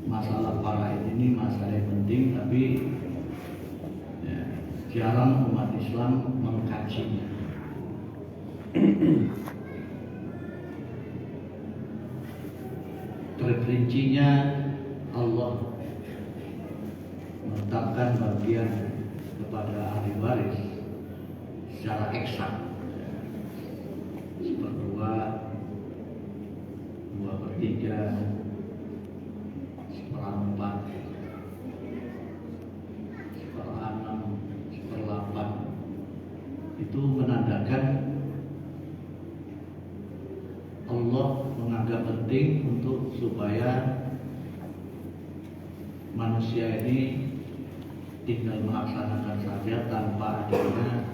masalah faraid ini masalah yang penting, tapi ya, jarang umat Islam mengkajinya. Terperincinya Allah menetapkan bagian kepada ahli waris secara eksak, seperdua, 2/3, 1/4, 1/6, 1/8. Itu menandakan Allah menganggap penting untuk supaya manusia ini tinggal melaksanakan saja tanpa adanya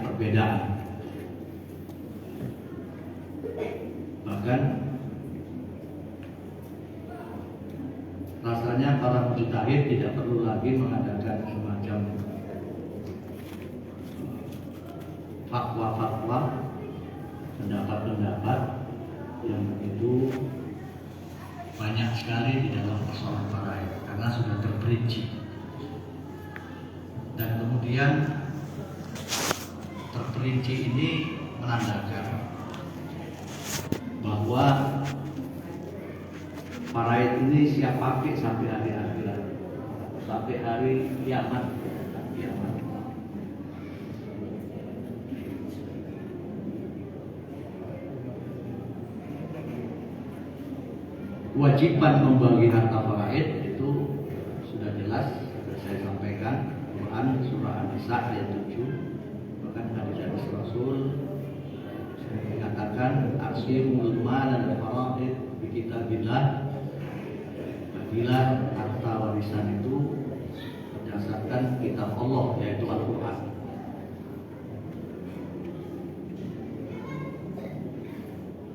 perbedaan. Bahkan rasanya para mujtahid tidak perlu lagi mengadakan semacam fatwa-fatwa, pendapat-pendapat yang begitu banyak sekali di dalam persoalan faraid, karena sudah terperinci. Dan kemudian terperinci ini menandakan bahwa faraid ini siap pakai sampai hari akhirat, sampai hari kiamat. Kewajiban membagi harta faraid itu sudah jelas, sudah saya sampaikan. Quran surah An-Nisa ayat 7, bahkan hadis Rasul mengatakan aqsimul mal dan faraid bi kitabillah. Bagilah harta warisan itu berdasarkan kitab Allah, yaitu Al-Quran.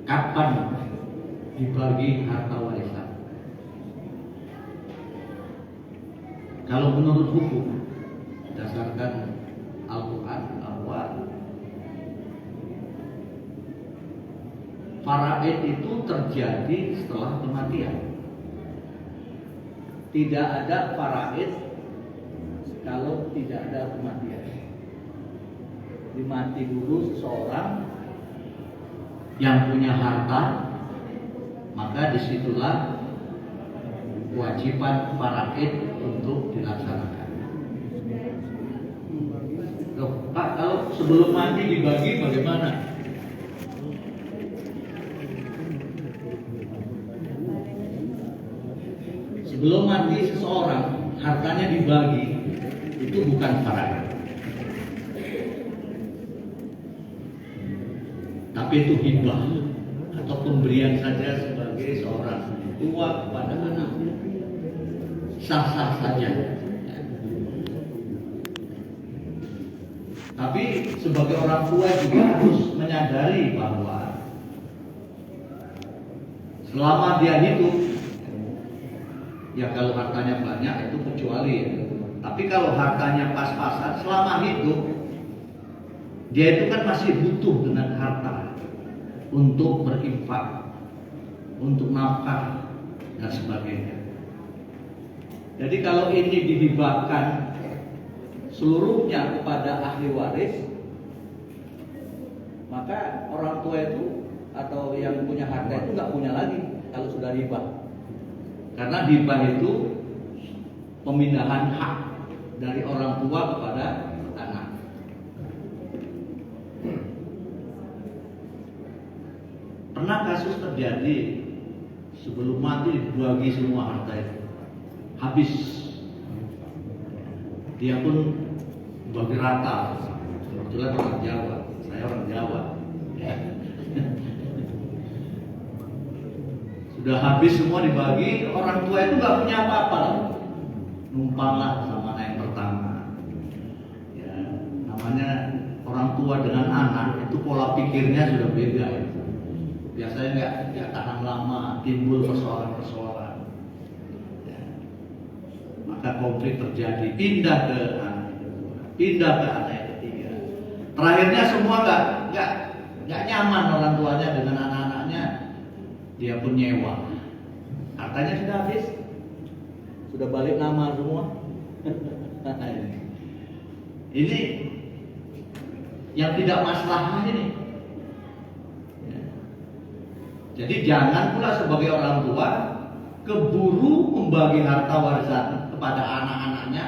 Kapan dibagi harta warisan? Kalau menurut hukum berdasarkan Al-Quran, bahwa faraid itu terjadi setelah kematian. Tidak ada faraid kalau tidak ada kematian. Dimati dulu seseorang yang punya harta, maka disitulah kewajiban faraid untuk dilaksanakan. Loh, Pak, kalau sebelum mati dibagi bagaimana? Sebelum mati seseorang hartanya dibagi, itu bukan faraid, tapi itu hibah atau pemberian saja sebagai seorang tua kepada anaknya, sah-sah saja. Tapi sebagai orang tua juga harus menyadari bahwa selama dia hidup, ya kalau hartanya banyak itu kecuali ya. Tapi kalau hartanya pas-pasan selama hidup, dia itu kan masih butuh dengan harta untuk berinfak, untuk nafkah dan sebagainya. Jadi kalau ini dihibahkan seluruhnya kepada ahli waris, maka orang tua itu atau yang punya harta itu nggak punya lagi kalau sudah hibah. Karena hibah itu pemindahan hak dari orang tua kepada anak. Pernah kasus terjadi sebelum mati dibagi semua harta itu, habis. Dia pun bagi rata. Kebetulan orang Jawa, saya orang Jawa. Sudah habis semua dibagi, orang tua itu nggak punya apa-apa, numpanglah sama anak yang pertama. Ya, namanya orang tua dengan anak itu pola pikirnya sudah beda. Ya. Biasanya nggak tahan lama, timbul persoalan-persoalan. Ya. Maka konflik terjadi, pindah ke anak kedua, pindah ke anak yang ketiga. Terakhirnya semua nggak nyaman orang tua dia pun nyewa. Hartanya sudah habis, sudah balik nama semua. Ini yang tidak maslahah ini. Jadi jangan pula sebagai orang tua keburu membagi harta warisan kepada anak-anaknya,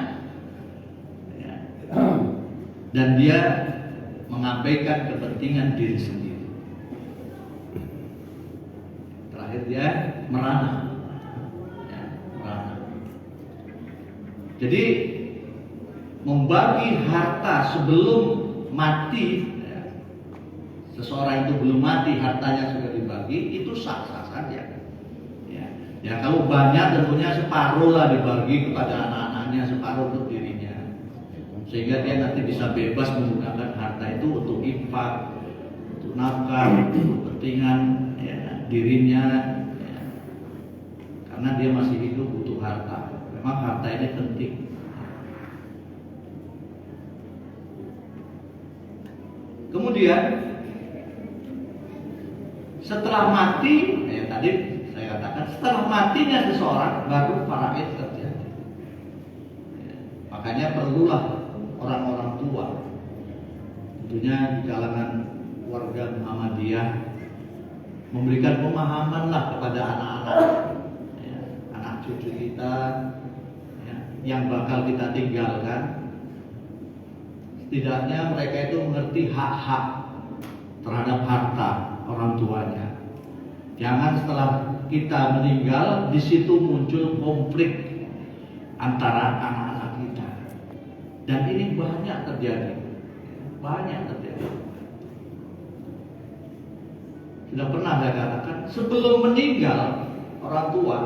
dan dia mengabaikan kepentingan diri sendiri. Terakhir dia merana. Jadi membagi harta sebelum mati, seseorang itu belum mati hartanya sudah dibagi, itu sah-sah saja. Ya kalau banyak tentunya separuh lah dibagi kepada anak-anaknya, separuh untuk dirinya, sehingga dia nanti bisa bebas menggunakan harta itu untuk infak, untuk nafkah, untuk kepentingan dirinya, karena dia masih hidup butuh harta. Memang harta ini penting. Kemudian setelah mati, tadi saya katakan setelah matinya seseorang baru faraid terjadi. Makanya perlulah orang-orang tua, tentunya di kalangan warga Muhammadiyah, memberikan pemahaman lah kepada anak-anak, anak cucu kita yang bakal kita tinggalkan. Setidaknya mereka itu mengerti hak-hak terhadap harta orang tuanya. Jangan setelah kita meninggal di situ muncul konflik antara anak-anak kita. Dan ini banyak terjadi. Sudah pernah saya katakan, sebelum meninggal orang tua,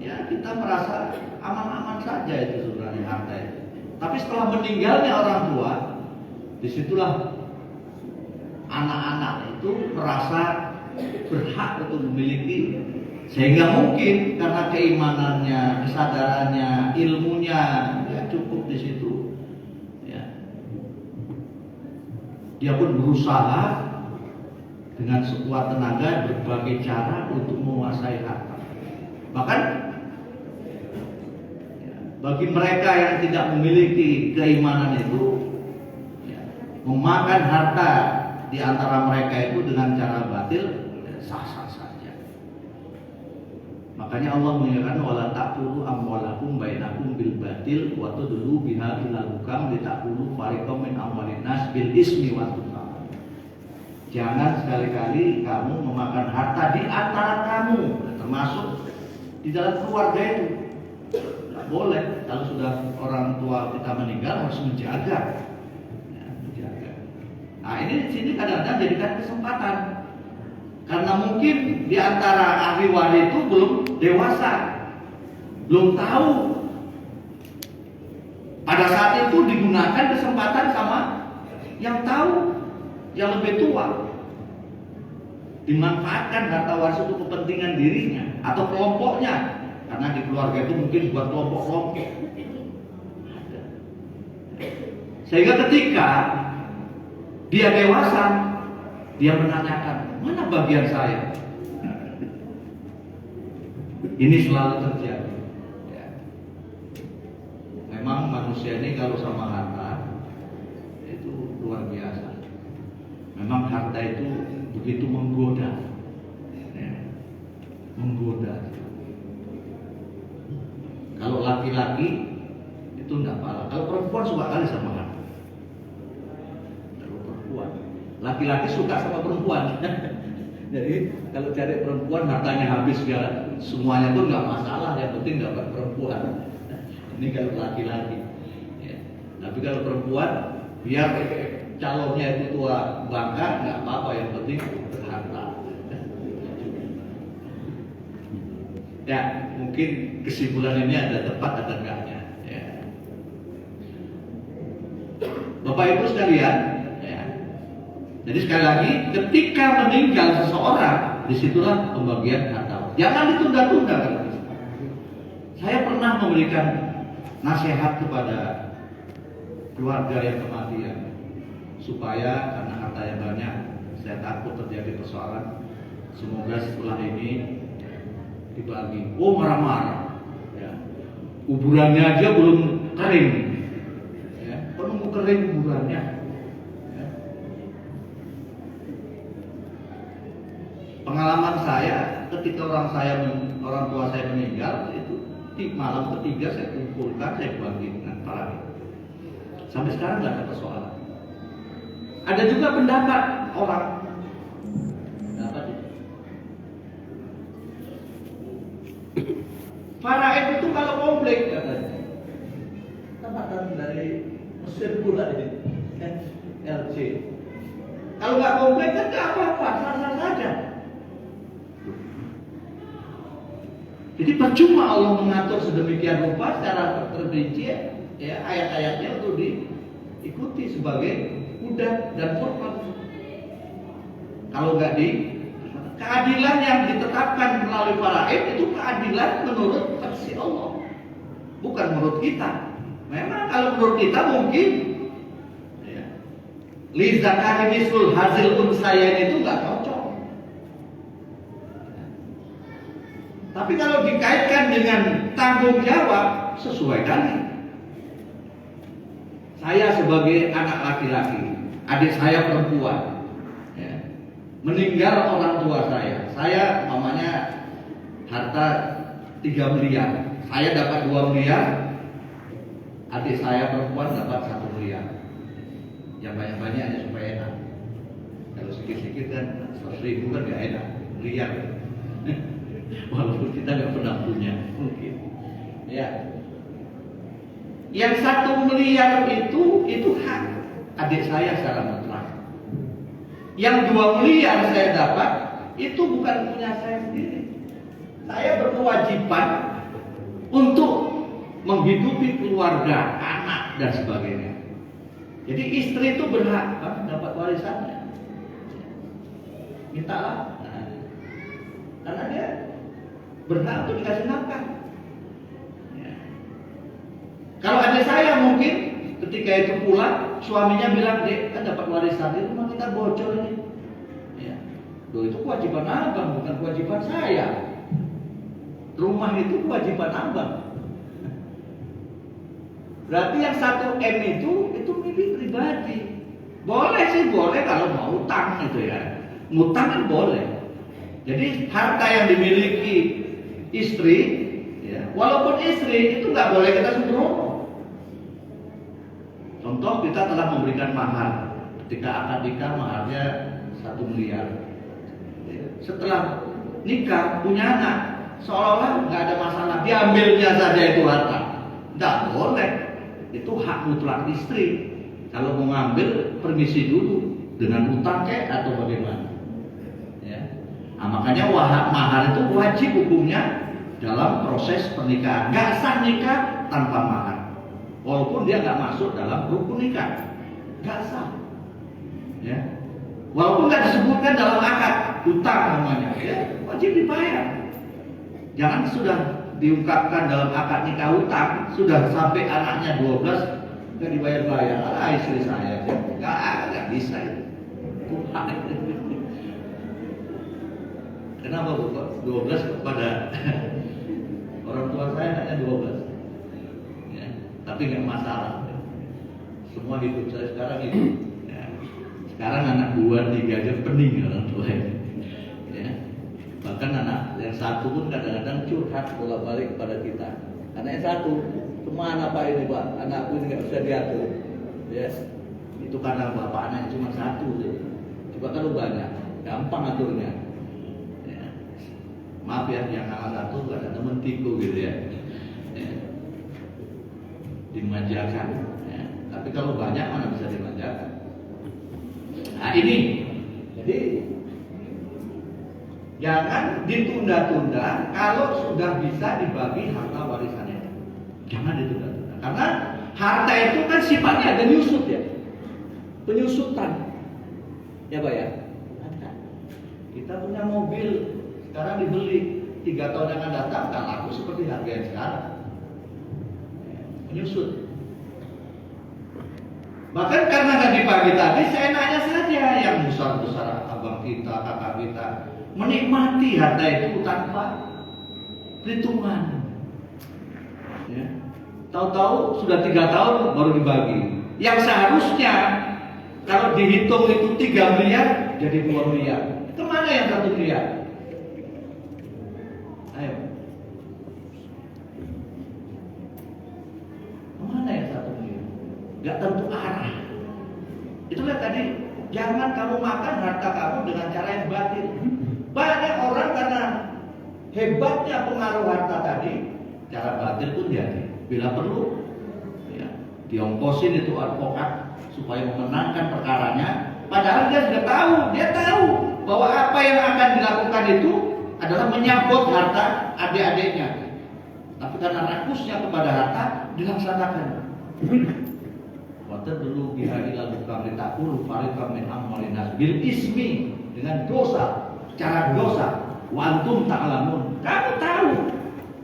kita merasa aman-aman saja itu sebenarnya harta itu. Tapi setelah meninggalnya orang tua, disitulah anak-anak itu merasa berhak untuk memiliki, sehingga mungkin karena keimanannya, kesadarannya, ilmunya cukup di situ. Dia pun berusaha dengan sekuat tenaga berbagai cara untuk menguasai harta. Bahkan bagi mereka yang tidak memiliki keimanan itu, memakan harta di antara mereka itu dengan cara batil, sah-sah saja. Makanya Allah mengatakan wala taqulu amwalakum bainakum bil batil wa tudlu biha ila hukam litaqulu fariqam min amwalin nas bil ismi wa tuqam. Jangan sekali-kali kamu memakan harta di antara kamu, termasuk di dalam keluarga itu. Tidak boleh. Kalau sudah orang tua kita meninggal harus menjaga. Nah ini di sini kadang-kadang jadikan kesempatan, karena mungkin di antara ahli waris itu belum dewasa, belum tahu. Pada saat itu digunakan kesempatan sama yang tahu, yang lebih tua, dimanfaatkan harta waris untuk kepentingan dirinya atau kelompoknya, karena di keluarga itu mungkin buat kelompok-kelompok. Sehingga ketika dia dewasa, dia menanyakan, mana bagian saya? Ini selalu terjadi. Memang manusia ini kalau sama harta itu luar biasa. Memang harta itu begitu menggoda, menggoda. Kalau laki-laki itu enggak apa-apa. Kalau perempuan suka kali sama harta. Laki-laki suka sama perempuan. Jadi kalau cari perempuan hartanya habis segala, semuanya pun nggak masalah, yang penting dapat perempuan. Ini kalau laki-laki. Tapi kalau perempuan, biar calonnya itu tua bangka nggak apa-apa, yang penting berharta. Mungkin kesimpulan ini ada tepat ada enggaknya. Bapak Ibu sekalian. Jadi sekali lagi, ketika meninggal seseorang, disitulah pembagian harta. Jangan ditunda-tunda. Saya pernah memberikan nasihat kepada keluarga yang kematian, supaya karena hartanya banyak, saya takut terjadi persoalan. Semoga setelah ini dibagi. Oh, marah-marah. Ya. Kuburannya aja belum kering. Ya. Kok nunggu kering kuburannya? Ya. Pengalaman saya ketika orang tua saya meninggal itu di malam ketiga saya kumpulkan, saya bagi dengan para sampai sekarang nggak ada persoalan. Ada juga pendapat orang, pendapat itu. Faraid itu kalau komplek katanya, tempatan dari Mesir pula ini, LC. Kalau nggak komplek kan nggak apa-apa, sah-sah saja. Jadi percuma Allah mengatur sedemikian rupa secara terperinci, ya ayat-ayatnya untuk diikuti sebagai udah dan korban. Kalau nggak keadilan yang ditetapkan melalui faraid itu keadilan menurut versi Allah, bukan menurut kita. Memang kalau menurut kita mungkin ya, li zakari mislul hazil unsayain itu nggak cocok. Tapi kalau dikaitkan dengan tanggung jawab sesuai kali. Saya sebagai anak laki-laki, adik saya perempuan, ya, meninggal orang tua saya mamanya harta 3 miliar, saya dapat 2 miliar, adik saya perempuan dapat 1 miliar. Yang banyak-banyaknya supaya enak. Kalau sedikit-sedikit kan 100 ribu kan gak enak, miliar. Walaupun kita nggak pernah punya, mungkin. Ya. Yang 1 miliar itu hak adik saya secara mutlak. Yang 2 miliar saya dapat itu bukan punya saya sendiri. Saya berkewajiban untuk menghidupi keluarga, anak dan sebagainya. Jadi istri itu berhak dapat warisannya. Mintalah, karena dia berhak untuk dikasih nafkah. Kalau adik saya mungkin ketika itu pulang, suaminya bilang, "Dek, kan dapat warisan, itu rumah kita bocor ini." Ya. Loh, itu kewajiban abang, bukan kewajiban saya. Rumah itu kewajiban abang. Berarti yang 1 M itu milik pribadi. Boleh sih, boleh kalau mau utang gitu ya. Ngutang kan boleh. Jadi harta yang dimiliki istri, ya, walaupun istri itu nggak boleh kita sembrono. Contoh, kita telah memberikan mahar. Ketika akad nikah maharnya 1 miliar. Setelah nikah punya anak, seolah-olah nggak ada masalah, diambilnya saja itu harta. Nggak boleh. Itu hak mutlak istri. Kalau mau ngambil, permisi dulu dengan utang atau bagaimana. Ya. Nah, makanya mahar itu wajib hukumnya dalam proses pernikahan. Nggak sah nikah tanpa mahar. Walaupun dia nggak masuk dalam rukun nikah, nggak sah. Ya. Walaupun nggak disebutkan dalam akad, utang namanya, ya, wajib dibayar. Jangan sudah diungkapkan dalam akad nikah utang, sudah sampai anaknya 12 nggak dibayar-bayar. Istri saya, nggak bisa itu. Kenapa bu? 12 kepada orang tua saya anaknya 12. Tapi nggak masalah. Semua hidup saya sekarang itu. Ya. Sekarang anak 2, 3 aja pening orang tua. Ya. Bahkan anak yang 1 pun kadang-kadang curhat bolak-balik kepada kita. Anak yang 1, kemana Pak ini Pak? Anakku ini nggak bisa diatur. Ya. Itu karena bapak anak cuma 1. Coba kalau banyak, gampang aturnya. Ya. Maaf ya, yang anak 1 ada temen tiku gitu ya. Dimanjakan, ya. Tapi kalau banyak mana bisa dimanjakan. Nah ini, jadi jangan ditunda-tunda kalau sudah bisa dibagi harta warisannya. Jangan ditunda-tunda, karena harta itu kan sifatnya ada nyusut ya, penyusutan, ya Pak ya. Kita punya mobil sekarang dibeli 3 tahun yang akan datang, tak laku seperti harga yang sekarang. Menyusut. Bahkan karena nggak dibagi tadi, seenaknya saja yang besar-besar abang kita, kakak kita menikmati harta itu tanpa perhitungan. Ya. Tahu-tahu sudah 3 tahun baru dibagi. Yang seharusnya kalau dihitung itu 3 miliar jadi 2 miliar. Kemana yang 1 miliar? Ayo. Kemana yang 1 miliar? Gak tentu arah. Itulah tadi, jangan kamu makan harta kamu dengan cara yang batil. Banyak orang karena hebatnya pengaruh harta tadi, cara batil pun jadi. Bila perlu, ya, diongkosin itu advokat supaya memenangkan perkaranya. Padahal dia tahu bahwa apa yang akan dilakukan itu adalah menyabot harta adik-adiknya. Tapi karena rakusnya kepada harta, dilaksanakan. Waktu dulu biharilah bukan ditakulu fariqam min amwalinas bil ismi, dengan dosa, cara dosa. Wantum ta'lamun, kamu tahu,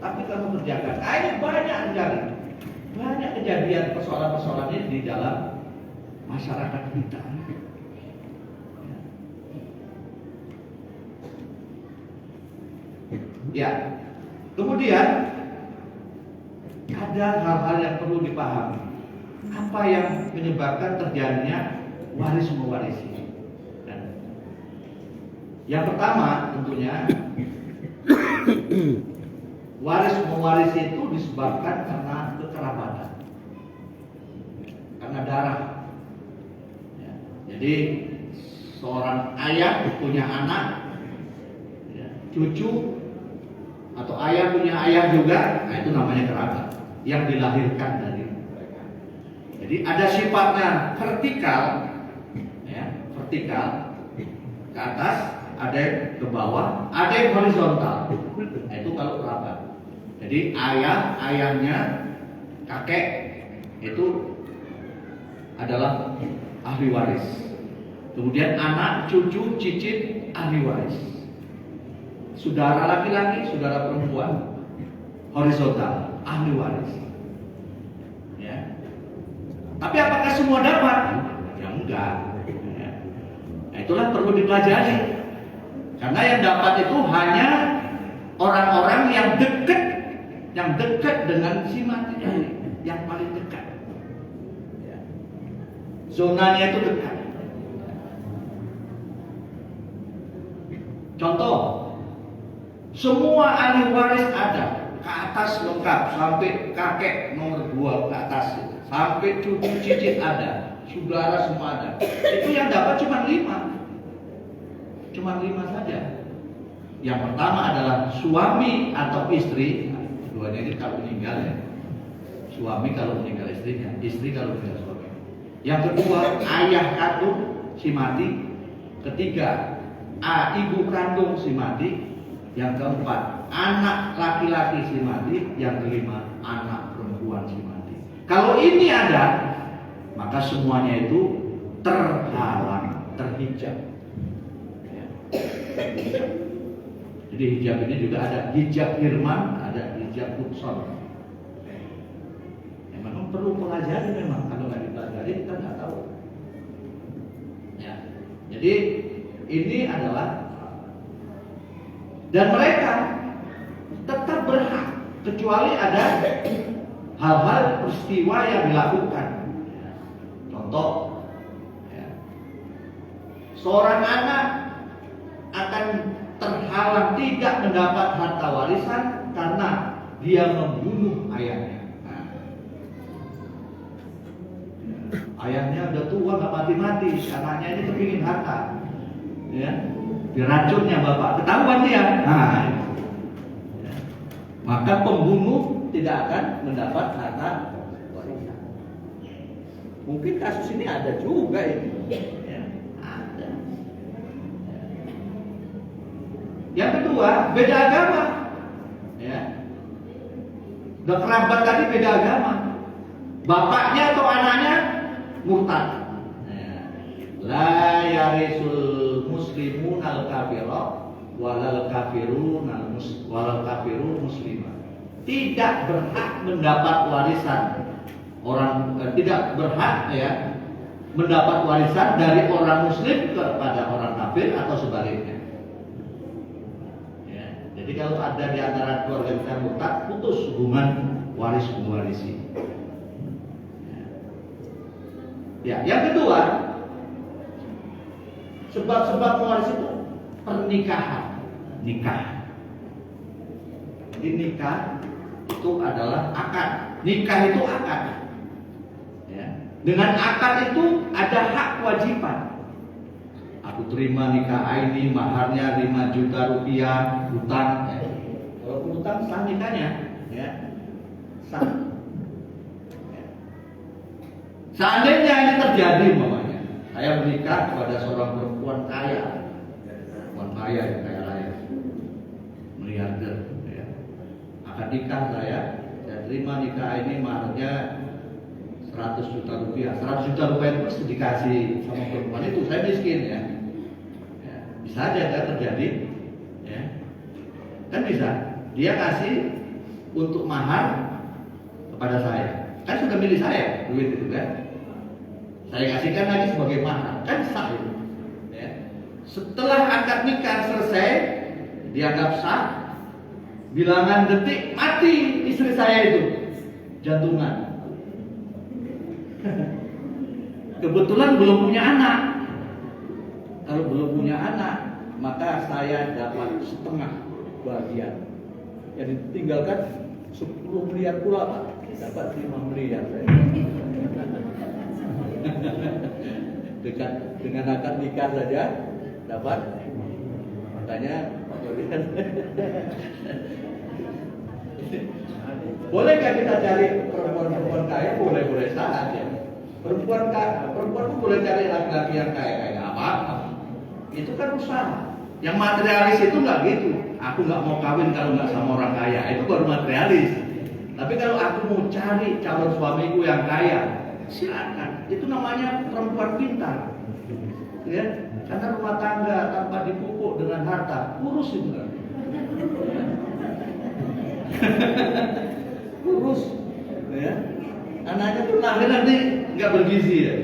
tapi kamu kerjakan. Ini banyak terjadi, banyak kejadian persoalan-persoalan ini di dalam masyarakat kita. Ya, kemudian ada hal-hal yang perlu dipahami. Apa yang menyebabkan terjadinya waris mewarisi? Yang pertama tentunya waris mewarisi itu disebabkan karena kekerabatan, karena darah. Ya, jadi seorang ayah punya anak, ya, cucu, atau ayah punya ayah juga, nah itu namanya kerabat yang dilahirkan dari mereka. Jadi ada sifatnya vertikal, ya, vertikal ke atas, ada yang ke bawah, ada yang horizontal. Nah, itu kalau kerabat. Jadi ayahnya, kakek itu adalah ahli waris. Kemudian anak, cucu, cicit ahli waris. Saudara laki-laki, saudara perempuan horizontal, ahli waris. Ya. Tapi apakah semua dapat? Ya enggak. Ya. Nah, itulah perlu dipelajari. Karena yang dapat itu hanya orang-orang yang dekat dengan si mati, yang paling dekat. Ya. Zonanya itu dekat. Contoh, semua ahli waris ada, ke atas lengkap, sampai kakek nomor 2 ke atas, sampai cucu cicit ada, saudara semua ada. Itu yang dapat cuma 5. Cuma 5 saja. Yang pertama adalah suami atau istri. Keduanya ini kalau meninggal, ya. Suami kalau meninggal istrinya, istri kalau meninggal suami. Yang kedua, ayah kandung si mati. Ketiga, ibu kandung si mati. Yang keempat, anak laki-laki si mati. Yang kelima, anak perempuan si mati. Kalau ini ada, maka semuanya itu terhalang, terhijab. Jadi hijab ini juga ada hijab hirman, ada hijab hudson. Memang perlu pelajari, memang kalau nggak dipelajari kita nggak tahu. Ya. Jadi ini adalah, dan mereka tetap berhak kecuali ada hal-hal peristiwa yang dilakukan. Contoh, ya, seorang anak akan terhalang tidak mendapat harta warisan karena dia membunuh ayahnya. Nah, ayahnya udah tua nggak mati-mati, anaknya ini kepingin harta, ya, diracunnya bapak, ketahuan dia. Nah, ya. Maka pembunuh tidak akan mendapat harta warisan. Mungkin kasus ini ada juga ini. Yang kedua, beda agama. Ya. Udah kerabat tadi beda agama. Bapaknya atau anaknya murtad. Ya. La yarisul muslimun al kafirah walal kafirun muslimah. Tidak berhak mendapat warisan tidak berhak, ya, mendapat warisan dari orang muslim kepada orang kafir atau sebaliknya. Jadi Jadi kalau ada di antara keluarga kita yang murtad, putus hubungan waris mewarisi. Ya, yang kedua, sebab-sebab mewarisi itu pernikahan, nikah. Jadi nikah itu adalah akad. Nikah itu akad. Ya. Dengan akad itu ada hak kewajiban. Aku terima nikah ini, maharnya 5 juta rupiah, hutang. Ya. Kalau hutang sah nikahnya, ya. Sah. Ya. Seandainya ini terjadi, umpamanya, saya menikah kepada seorang perempuan kaya, yang kaya raya, miliarder. Ya. Akad nikah saya terima nikah ini maharnya 100 juta rupiah. 100 juta rupiah itu pasti dikasih sama perempuan itu. Saya miskin ya. Bisa aja kan terjadi, ya. Kan bisa. Dia kasih untuk mahar kepada saya. Kan sudah milik saya duit itu kan. Saya kasihkan lagi sebagai mahar. Kan sah itu. Ya. Setelah akad nikah selesai, dianggap sah. Bilangan detik mati istri saya itu, jantungan. Kebetulan belum punya anak. Kalau belum punya anak, maka saya dapat setengah bagian. Yang ditinggalkan 10 miliar pula, Pak. Dapat 5 miliar. Dengan akad nikah saja dapat. Makanya bolehkah kita cari perempuan kaya? Boleh saja. Perempuan pun boleh cari laki-laki yang kaya apa? Itu kan usaha. Yang materialis itu nggak gitu. Aku nggak mau kawin kalau nggak sama orang kaya. Itu baru materialis. Tapi kalau aku mau cari calon suamiku yang kaya, silakan. Itu namanya perempuan pintar. Ya, karena rumah tangga tanpa dipupuk dengan harta, kurus itu kan. Kurus, ya. Anaknya tuh lahir nanti nggak bergizi ya.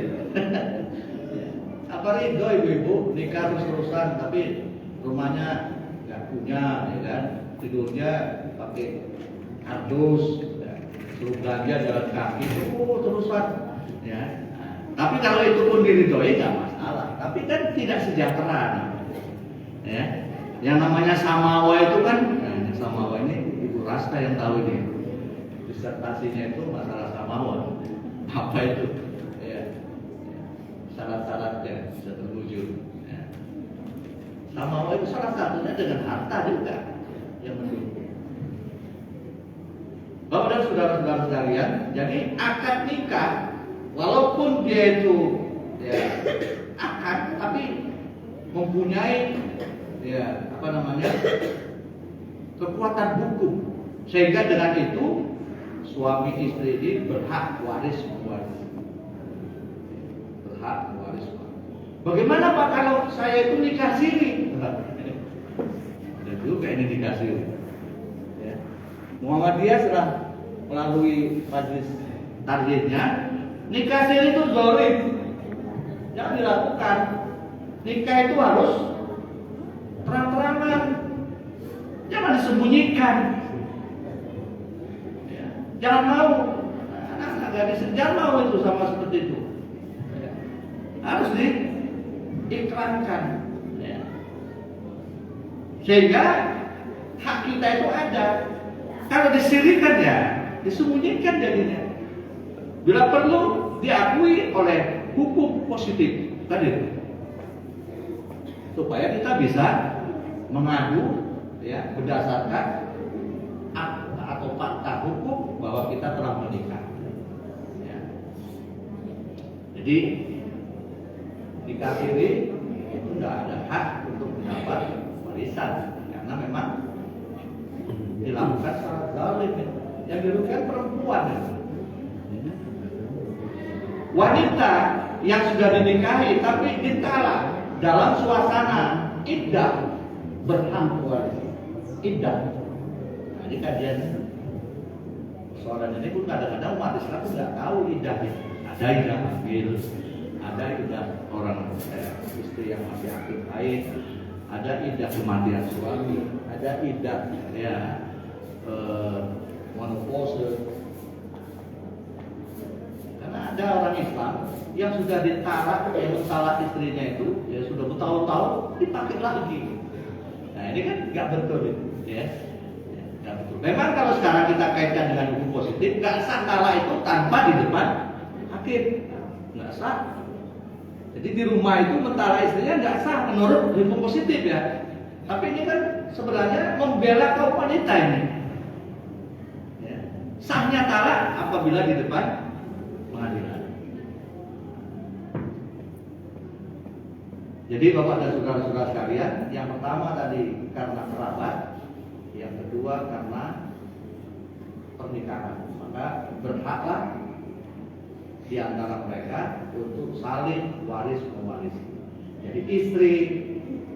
Apa ridho ibu-ibu nikah terus-terusan tapi rumahnya nggak punya, ya kan? Tidurnya pakai kardus, ya. Suruh belanja jalan kaki, terusan, ya. Tapi kalau itu pun diridhoi nggak masalah. Tapi kan tidak sejahtera, ya. Yang namanya samawa itu kan, samawa ini Ibu Rasta yang tahu ini. Disertasinya itu masalah samawa. Apa itu? Ya. Syarat-syaratnya bisa terwujud. Ya. Samawa itu salah satunya dengan harta juga yang mendukung. Bapak dan saudara-saudara sekalian, jadi akad nikah walaupun dia itu ya akad, tapi mempunyai ya apa namanya kekuatan hukum, sehingga dengan itu suami istri ini berhak waris mewarisi. Berhak waris. Bagaimana Pak kalau saya itu nikah siri? Ada juga ini nikah siri. Ya. Muhammadiyah sudah melalui majelis targetnya. Nikah siri itu zalim. Jangan dilakukan. Nikah itu harus terang-terangan. Jangan disembunyikan. Ya. Jangan mau. Anak-anak gadis jangan mau itu sama seperti itu. Ya. Harus diiklankan. Ya. Sehingga hak kita itu ada. Kalau disirikan ya disembunyikan jadinya. Bila perlu diakui oleh hukum positif tadi, supaya kita bisa mengadu ya berdasarkan akta atau fakta hukum bahwa kita telah menikah. Ya. Jadi nikah siri itu tidak ada hak untuk mendapat warisan karena memang dilakukan secara zalim. Yang dirugikan perempuan. Wanita yang sudah dinikahi tapi ditalak dalam suasana iddah berhak waris. Iddah. Nah, ini kajian persoalan ini pun kadang-kadang umat Islam nggak tahu iddah. Ada iddah hamil, ada iddah orang istri yang masih aktif haid, ada iddah kematian suami, ada iddah ya menopause. Karena ada orang Islam yang sudah ditalak, yang talak istrinya itu ya sudah bertahun-tahun dipakai lagi. Nah ini kan nggak betul itu, ya. Nggak betul. Memang kalau sekarang kita kaitkan dengan hukum positif, nggak sah talak itu tanpa di depan hakim, nggak sah. Jadi di rumah itu mentala istrinya nggak sah menurut hukum positif ya. Tapi ini kan sebenarnya membela kaum wanita ini. Ya. Sahnya talak apabila di depan pengadilan. Jadi Bapak dan saudara-saudara sekalian, yang pertama tadi karena kerabat, yang kedua karena pernikahan, maka berhaklah di antara mereka untuk saling waris mewarisi. Jadi istri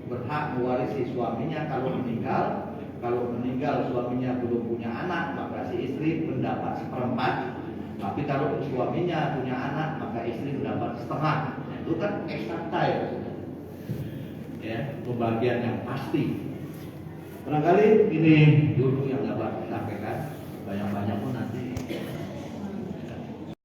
berhak mewarisi suaminya kalau meninggal. Kalau meninggal suaminya belum punya anak, maka si istri mendapat seperempat. Tapi kalau suaminya punya anak, maka istri mendapat setengah. Nah, itu kan eksakta ya, pembagian yang pasti. Barangkali ini dulu yang dapat disampaikan. Banyak-banyak pun nanti